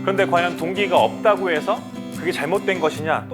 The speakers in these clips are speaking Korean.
그런데 과연 동기가 없다고 해서 그게 잘못된 것이냐?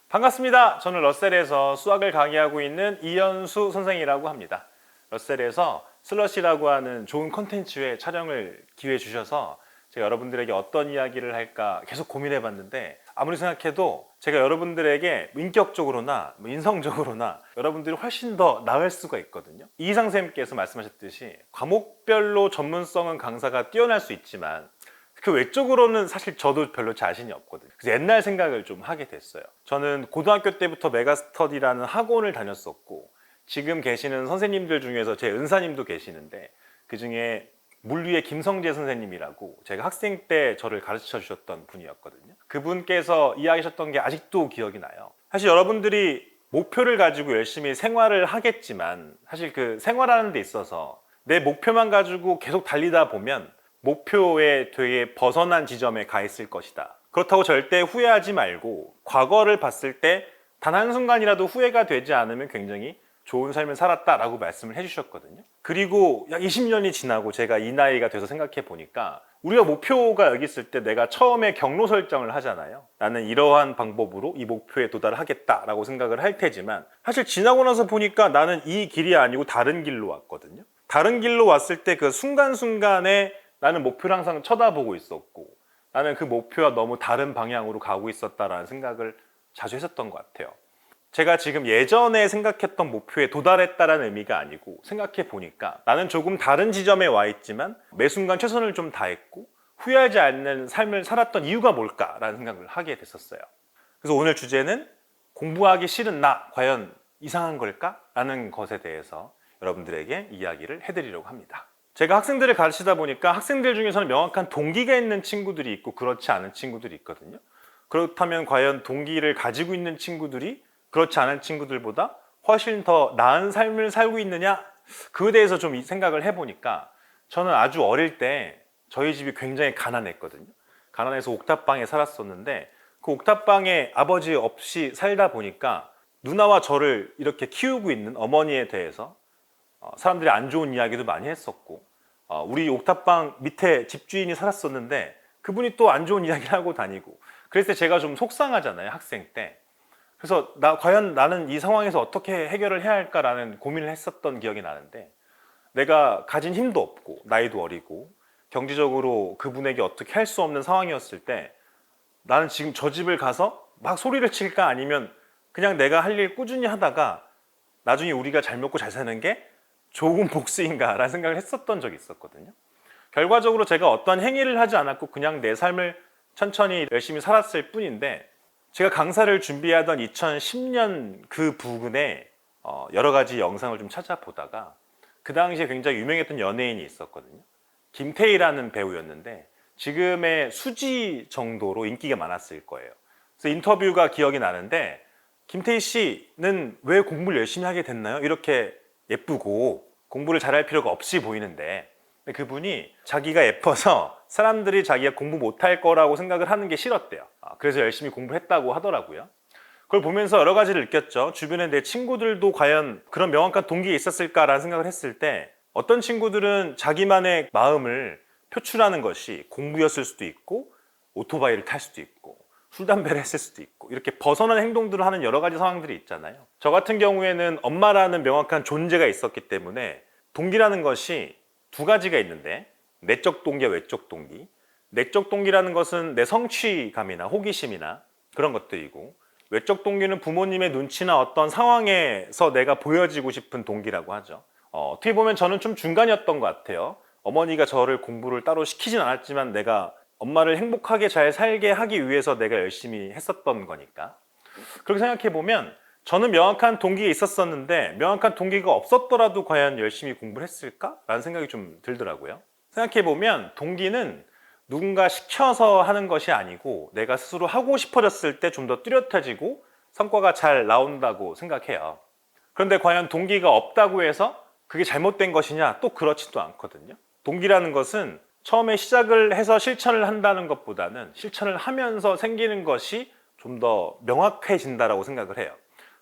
반갑습니다. 저는 러셀에서 수학을 강의하고 있는 이현수 선생이라고 합니다. 러셀에서 슬러시라고 하는 좋은 콘텐츠의 촬영을 기회 주셔서 제가 여러분들에게 어떤 이야기를 할까 계속 고민해 봤는데, 아무리 생각해도 제가 여러분들에게 인격적으로나 인성적으로나 여러분들이 훨씬 더 나을 수가 있거든요. 이희상 선생님께서 말씀하셨듯이 과목별로 전문성은 강사가 뛰어날 수 있지만 그 외적으로는 사실 저도 별로 자신이 없거든요. 그래서 옛날 생각을 좀 하게 됐어요. 저는 고등학교 때부터 메가스터디라는 학원을 다녔었고, 지금 계시는 선생님들 중에서 제 은사님도 계시는데 그 중에 물리의 김성재 선생님이라고 제가 학생 때 저를 가르쳐 주셨던 분이었거든요. 그분께서 이야기하셨던 게 아직도 기억이 나요. 사실 여러분들이 목표를 가지고 열심히 생활을 하겠지만, 사실 그 생활하는 데 있어서 내 목표만 가지고 계속 달리다 보면 목표에 되게 벗어난 지점에 가 있을 것이다. 그렇다고 절대 후회하지 말고 과거를 봤을 때 단 한순간이라도 후회가 되지 않으면 굉장히 좋은 삶을 살았다라고 말씀을 해주셨거든요. 그리고 약 20년이 지나고 제가 이 나이가 돼서 생각해 보니까, 우리가 목표가 여기 있을 때 내가 처음에 경로 설정을 하잖아요. 나는 이러한 방법으로 이 목표에 도달하겠다라고 생각을 할 테지만, 사실 지나고 나서 보니까 나는 이 길이 아니고 다른 길로 왔거든요. 다른 길로 왔을 때 그 순간순간에 나는 목표를 항상 쳐다보고 있었고, 나는 그 목표와 너무 다른 방향으로 가고 있었다라는 생각을 자주 했었던 것 같아요. 제가 지금 예전에 생각했던 목표에 도달했다라는 의미가 아니고, 생각해 보니까 나는 조금 다른 지점에 와 있지만 매 순간 최선을 좀 다했고 후회하지 않는 삶을 살았던 이유가 뭘까라는 생각을 하게 됐었어요. 그래서 오늘 주제는 공부하기 싫은 나 과연 이상한 걸까? 라는 것에 대해서 여러분들에게 이야기를 해드리려고 합니다. 제가 학생들을 가르치다 보니까 학생들 중에서는 명확한 동기가 있는 친구들이 있고 그렇지 않은 친구들이 있거든요. 그렇다면 과연 동기를 가지고 있는 친구들이 그렇지 않은 친구들보다 훨씬 더 나은 삶을 살고 있느냐? 그에 대해서 좀 생각을 해보니까, 저는 아주 어릴 때 저희 집이 굉장히 가난했거든요. 가난해서 옥탑방에 살았었는데, 그 옥탑방에 아버지 없이 살다 보니까 누나와 저를 이렇게 키우고 있는 어머니에 대해서 사람들이 안 좋은 이야기도 많이 했었고, 우리 옥탑방 밑에 집주인이 살았었는데 그분이 또 안 좋은 이야기를 하고 다니고, 그랬을 때 제가 좀 속상하잖아요, 학생 때. 그래서 과연 나는 이 상황에서 어떻게 해결을 해야 할까라는 고민을 했었던 기억이 나는데, 내가 가진 힘도 없고 나이도 어리고 경제적으로 그분에게 어떻게 할 수 없는 상황이었을 때, 나는 지금 저 집을 가서 막 소리를 칠까, 아니면 그냥 내가 할 일 꾸준히 하다가 나중에 우리가 잘 먹고 잘 사는 게 좋은 복수인가라는 생각을 했었던 적이 있었거든요. 결과적으로 제가 어떤 행위를 하지 않았고 그냥 내 삶을 천천히 열심히 살았을 뿐인데, 제가 강사를 준비하던 2010년 그 부근에 여러 가지 영상을 좀 찾아보다가 그 당시에 굉장히 유명했던 연예인이 있었거든요. 김태희라는 배우였는데 지금의 수지 정도로 인기가 많았을 거예요. 그래서 인터뷰가 기억이 나는데, 김태희 씨는 왜 공부를 열심히 하게 됐나요? 이렇게 예쁘고 공부를 잘할 필요가 없이 보이는데, 그분이 자기가 예뻐서 사람들이 자기가 공부 못할 거라고 생각을 하는 게 싫었대요. 그래서 열심히 공부를 했다고 하더라고요. 그걸 보면서 여러 가지를 느꼈죠. 주변에 내 친구들도 과연 그런 명확한 동기가 있었을까라는 생각을 했을 때, 어떤 친구들은 자기만의 마음을 표출하는 것이 공부였을 수도 있고, 오토바이를 탈 수도 있고, 술, 담배를 했을 수도 있고, 이렇게 벗어난 행동들을 하는 여러 가지 상황들이 있잖아요. 저 같은 경우에는 엄마라는 명확한 존재가 있었기 때문에 동기라는 것이 두 가지가 있는데, 내적 동기와 외적 동기. 내적 동기라는 것은 내 성취감이나 호기심이나 그런 것들이고, 외적 동기는 부모님의 눈치나 어떤 상황에서 내가 보여지고 싶은 동기라고 하죠. 어떻게 보면 저는 좀 중간이었던 것 같아요. 어머니가 저를 공부를 따로 시키진 않았지만 내가 엄마를 행복하게 잘 살게 하기 위해서 내가 열심히 했었던 거니까. 그렇게 생각해 보면 저는 명확한 동기가 있었었는데, 명확한 동기가 없었더라도 과연 열심히 공부를 했을까? 라는 생각이 좀 들더라고요. 생각해 보면 동기는 누군가 시켜서 하는 것이 아니고 내가 스스로 하고 싶어졌을 때 좀 더 뚜렷해지고 성과가 잘 나온다고 생각해요. 그런데 과연 동기가 없다고 해서 그게 잘못된 것이냐? 또 그렇지도 않거든요. 동기라는 것은 처음에 시작을 해서 실천을 한다는 것보다는 실천을 하면서 생기는 것이 좀 더 명확해진다라고 생각을 해요.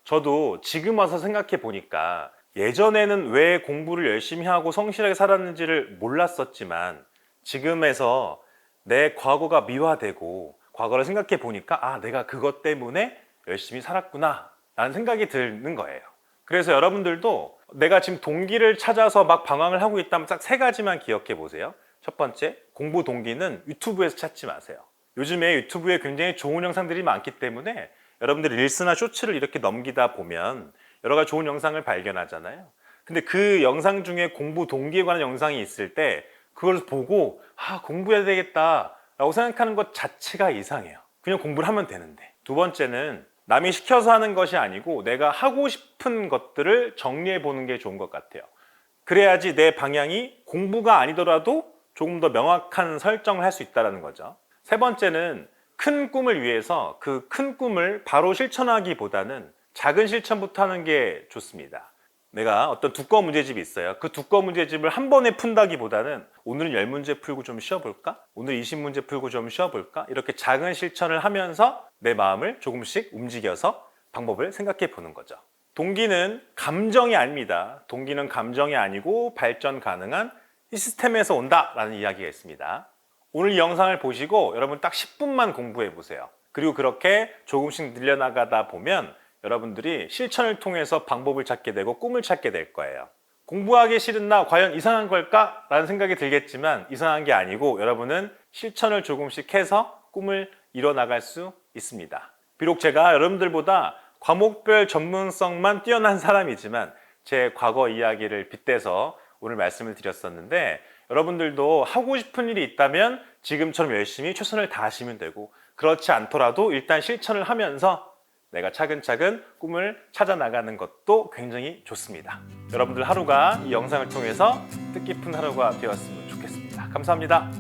저도 지금 와서 생각해 보니까 예전에는 왜 공부를 열심히 하고 성실하게 살았는지를 몰랐었지만 지금에서 내 과거가 미화되고 과거를 생각해 보니까 아, 내가 그것 때문에 열심히 살았구나 라는 생각이 드는 거예요. 그래서 여러분들도 내가 지금 동기를 찾아서 막 방황을 하고 있다면 딱 세 가지만 기억해 보세요. 첫 번째, 공부 동기는 유튜브에서 찾지 마세요. 요즘에 유튜브에 굉장히 좋은 영상들이 많기 때문에 여러분들이 릴스나 쇼츠를 이렇게 넘기다 보면 여러 가지 좋은 영상을 발견하잖아요. 근데 그 영상 중에 공부 동기에 관한 영상이 있을 때 그걸 보고 아, 공부해야 되겠다 라고 생각하는 것 자체가 이상해요. 그냥 공부를 하면 되는데. 두 번째는 남이 시켜서 하는 것이 아니고 내가 하고 싶은 것들을 정리해 보는 게 좋은 것 같아요. 그래야지 내 방향이 공부가 아니더라도 조금 더 명확한 설정을 할 수 있다는 거죠. 세 번째는 큰 꿈을 위해서 그 큰 꿈을 바로 실천하기보다는 작은 실천부터 하는 게 좋습니다. 내가 어떤 두꺼운 문제집이 있어요. 그 두꺼운 문제집을 한 번에 푼다기보다는 오늘은 10문제 풀고 좀 쉬어볼까? 오늘 20문제 풀고 좀 쉬어볼까? 이렇게 작은 실천을 하면서 내 마음을 조금씩 움직여서 방법을 생각해 보는 거죠. 동기는 감정이 아닙니다. 동기는 감정이 아니고 발전 가능한 시스템에서 온다라는 이야기가 있습니다. 오늘 이 영상을 보시고 여러분 딱 10분만 공부해 보세요. 그리고 그렇게 조금씩 늘려나가다 보면 여러분들이 실천을 통해서 방법을 찾게 되고 꿈을 찾게 될 거예요. 공부하기 싫은 나 과연 이상한 걸까? 라는 생각이 들겠지만 이상한 게 아니고 여러분은 실천을 조금씩 해서 꿈을 이뤄나갈 수 있습니다. 비록 제가 여러분들보다 과목별 전문성만 뛰어난 사람이지만 제 과거 이야기를 빗대서 오늘 말씀을 드렸었는데 여러분들도 하고 싶은 일이 있다면 지금처럼 열심히 최선을 다하시면 되고 그렇지 않더라도 일단 실천을 하면서 내가 차근차근 꿈을 찾아 나가는 것도 굉장히 좋습니다. 여러분들 하루가 이 영상을 통해서 뜻깊은 하루가 되었으면 좋겠습니다. 감사합니다.